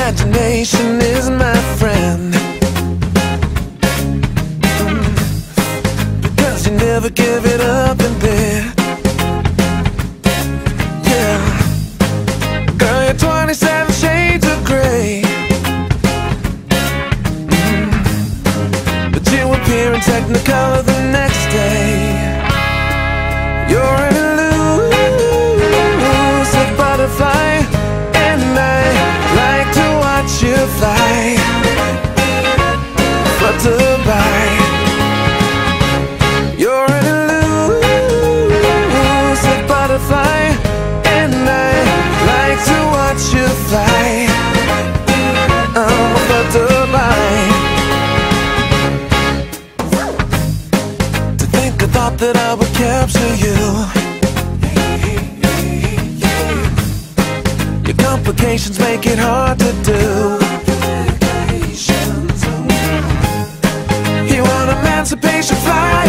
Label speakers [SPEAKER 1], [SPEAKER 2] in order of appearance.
[SPEAKER 1] imagination is my friend, because you never give it up in bed. Yeah, girl, you're 27 shades of gray, but you appear in Technicolor the next day. You're an elusive butterfly, and I like to watch you fly, flutter by. You're an elusive butterfly, and I like to watch you fly, flutter by. To think I thought that I would capture you. Your complications make it hard to do. You want emancipation, fly